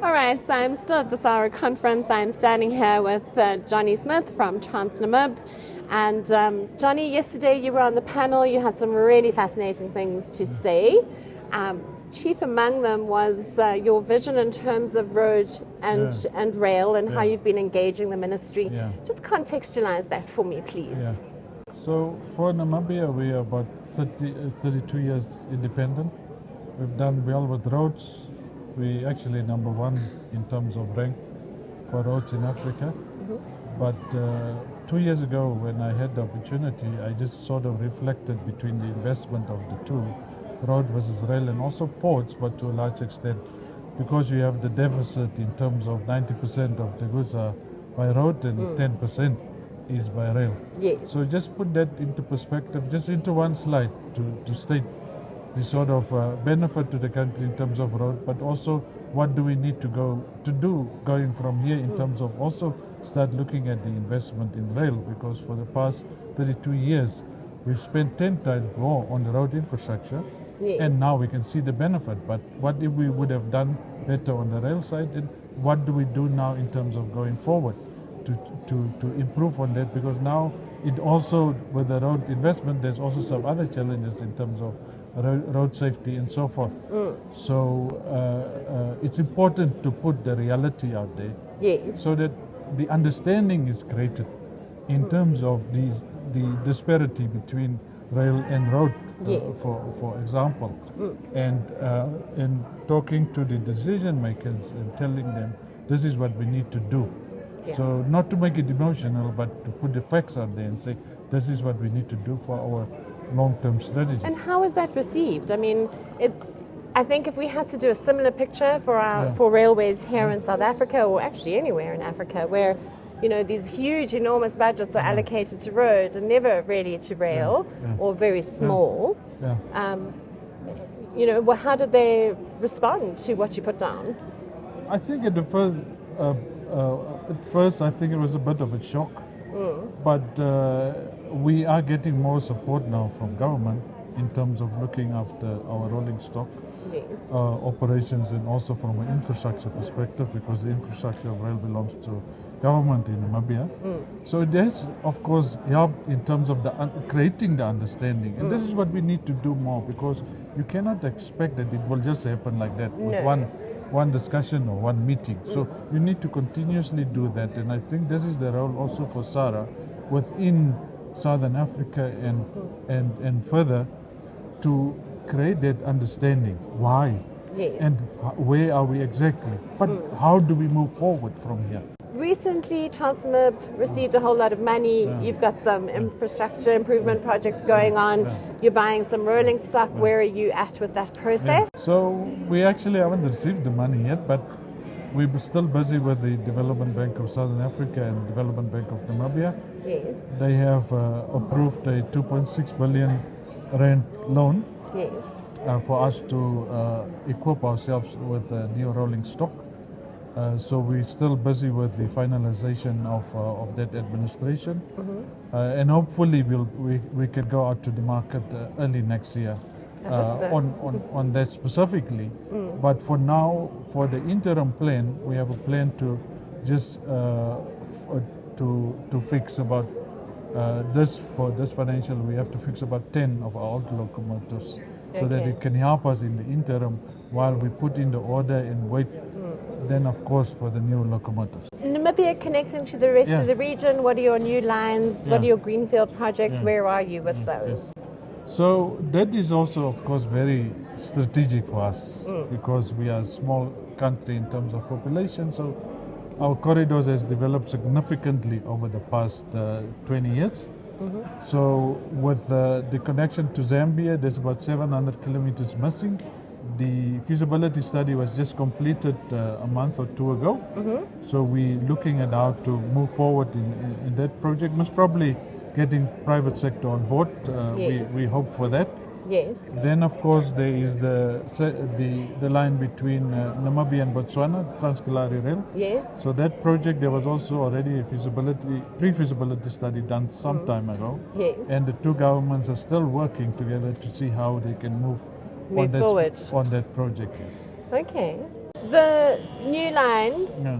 All right, so I'm still at the SARA conference. I'm standing here with Johny Smith from TransNamib. And Johny, yesterday you were on the panel. You had some really fascinating things to say. Chief among them was your vision in terms of road and rail and how you've been engaging the ministry. Just contextualize that for me, please. So for Namibia, we are about 32 years independent. We've done well with roads. We actually number one in terms of rank for roads in Africa. But 2 years ago, when I had the opportunity, I just sort of reflected between the investment of the two, road versus rail, and also ports, but to a large extent, because you have the deficit in terms of 90% of the goods are by road and 10% is by rail. So just put that into perspective, just into one slide to state the sort of benefit to the country in terms of road, but also what do we need to do going from here in terms of also start looking at the investment in rail, because for the past 32 years we've spent 10 times more on the road infrastructure, and now we can see the benefit. But what if we would have done better on the rail side, and what do we do now in terms of going forward to improve on that? Because now it also, with the road investment, there's also some other challenges in terms of road safety and so forth. So it's important to put the reality out there, so that the understanding is created in terms of the disparity between rail and road, for example, and talking to the decision makers and telling them this is what we need to do. So not to make it emotional, but to put the facts out there and say this is what we need to do for our long-term strategy. And how is that received? I mean, I think if we had to do a similar picture for railways here in South Africa, or actually anywhere in Africa, where these huge, enormous budgets are allocated to road and never really to rail, or very small. How did they respond to what you put down? I think at first, I think it was a bit of a shock, but we are getting more support now from government in terms of looking after our rolling stock operations, and also from an infrastructure perspective, because the infrastructure of rail belongs to government in Namibia. So it has, of course, helped in terms of creating the understanding. And this is what we need to do more, because you cannot expect that it will just happen like that with one discussion or one meeting. So you need to continuously do that, and I think this is the role also for SARA within Southern Africa and further, to create that understanding. Why? And where are we exactly? But how do we move forward from here? Recently, TransNamib received a whole lot of money. You've got some infrastructure improvement projects going on. You're buying some rolling stock. Where are you at with that process? So we actually haven't received the money yet, but we're still busy with the Development Bank of Southern Africa and Development Bank of Namibia. They have approved a 2.6 billion rand loan for us to equip ourselves with new rolling stock. So we're still busy with the finalization of that administration, and hopefully we can go out to the market early next year on that specifically. But for now, for the interim plan, we have a plan to just to fix about for this financial, we have to fix about 10 of our old locomotives, so that it can help us in the interim while we put in the order and wait then, of course, for the new locomotives. Namibia connecting to the rest of the region, what are your new lines? What are your greenfield projects? Where are you with those? So that is also, of course, very strategic for us, because we are a small country in terms of population. So our corridors has developed significantly over the past 20 years. So with the connection to Zambia, there's about 700 kilometers missing. The feasibility study was just completed a month or two ago. So we're looking at how to move forward in that project. Most probably getting private sector on board. We hope for that. Then, of course, there is the line between Namibia and Botswana, Trans-Kalahari Rail. So that project, there was also already a pre-feasibility study done some time ago. And the two governments are still working together to see how they can move forward on that project. Okay. The new line Yeah.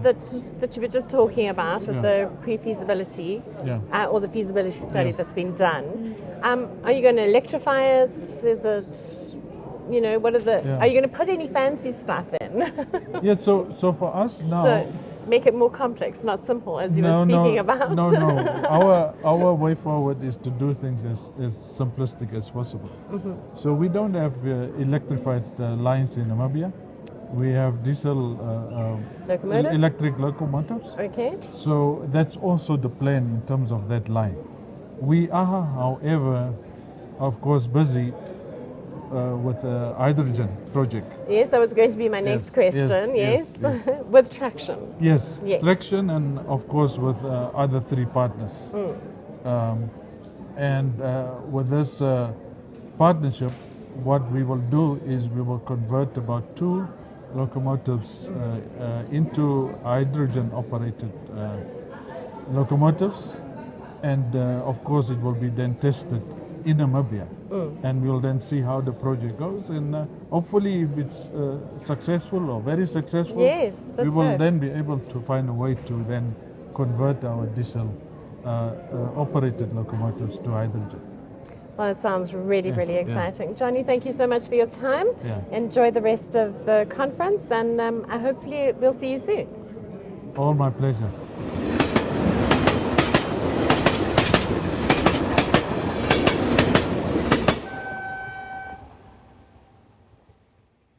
that you were just talking about with Yeah. the pre-feasibility Yeah. or the feasibility study Yes. that's been done, are you going to electrify it? Is it, what are the? Yeah. Are you going to put any fancy stuff in? Yeah, so for us now, So make it more complex, not simple, as you were no, speaking about. No. Our way forward is to do things as simplistic as possible. Mm-hmm. So we don't have electrified lines in Namibia. We have diesel Locomotives? electric locomotives. Okay. So that's also the plan in terms of that line. We are, however, of course, busy with a hydrogen project. Yes, that was going to be my next question. Yes. With traction. Yes, Yes. traction, and of course with other three partners. With this partnership, what we will do is we will convert about 2 locomotives into hydrogen operated locomotives, and of course it will be then tested in Namibia, and we'll then see how the project goes, and hopefully if it's successful or very successful, yes, we will then be able to find a way to then convert our diesel operated locomotives to hydrogen. Well, it sounds really, really exciting. Yeah. Johny, thank you so much for your time. Yeah. Enjoy the rest of the conference, and hopefully we'll see you soon. All my pleasure.